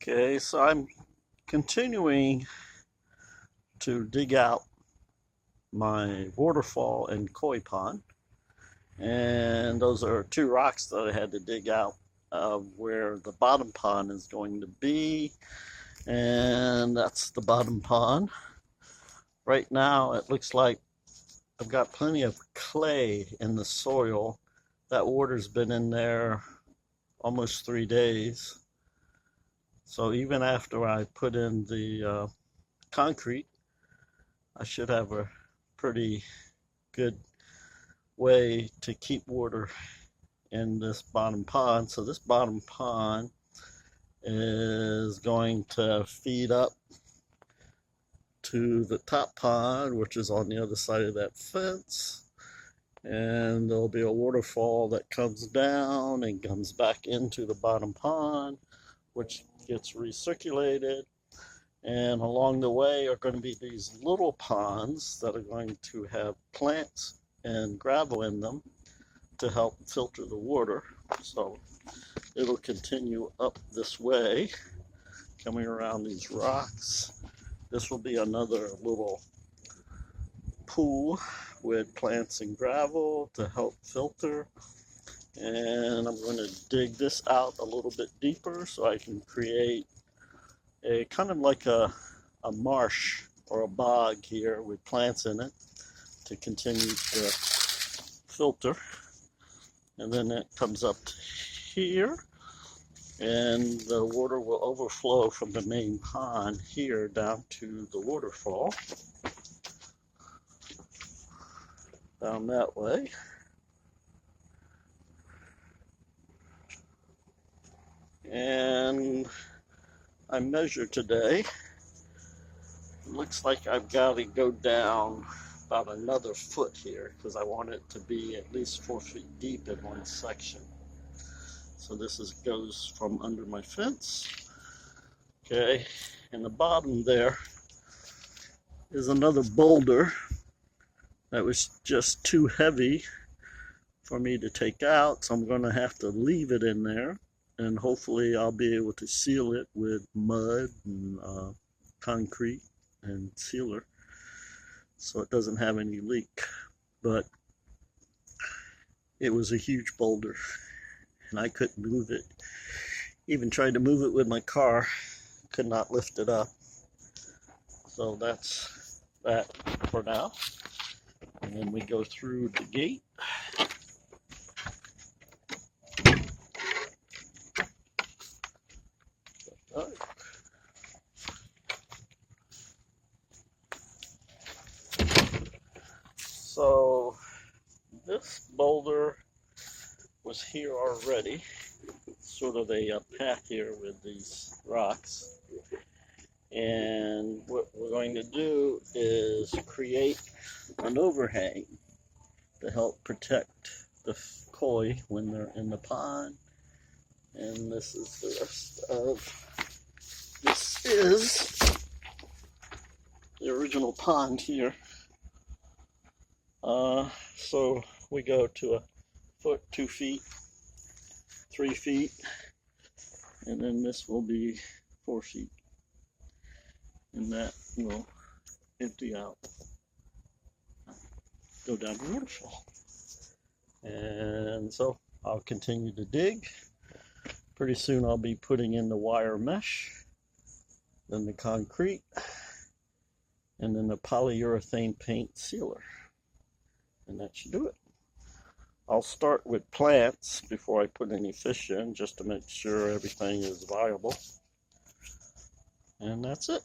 Okay, so I'm continuing to dig out my waterfall and koi pond. And those are two rocks that I had to dig out of where the bottom pond is going to be. And that's the bottom pond. Right now, it looks like I've got plenty of clay in the soil. That water's been in there almost 3 days. So even after I put in the concrete, I should have a pretty good way to keep water in this bottom pond. So this bottom pond is going to feed up to the top pond, which is on the other side of that fence. And there'll be a waterfall that comes down and comes back into the bottom pond, which gets recirculated. And along the way are going to be these little ponds that are going to have plants and gravel in them to help filter the water. So it'll continue up this way, coming around these rocks. This will be another little pool with plants and gravel to help filter. And I'm going to dig this out a little bit deeper so I can create a kind of like a marsh or a bog here with plants in it to continue to filter. And then it comes up to here, and the water will overflow from the main pond here down to the waterfall down that way. And I measured today. It looks like I've got to go down about another foot here because I want it to be at least 4 feet deep in one section. So this goes from under my fence. Okay, in the bottom there is another boulder that was just too heavy for me to take out, so I'm going to have to leave it in there. And hopefully I'll be able to seal it with mud and concrete and sealer so it doesn't have any leak. But it was a huge boulder and I couldn't move it. Even tried to move it with my car, could not lift it up. So that's that for now. And then we go through the gate. So this boulder was here already, sort of a path here with these rocks. And what we're going to do is create an overhang to help protect the koi when they're in the pond. And this is the rest of, this is the original pond here. So we go to a foot, 2 feet, 3 feet, and then this will be 4 feet. And that will empty out, go down the waterfall. And so I'll continue to dig. Pretty soon I'll be putting in the wire mesh, then the concrete, and then the polyurethane paint sealer. And that should do it. I'll start with plants before I put any fish in, just to make sure everything is viable. And that's it.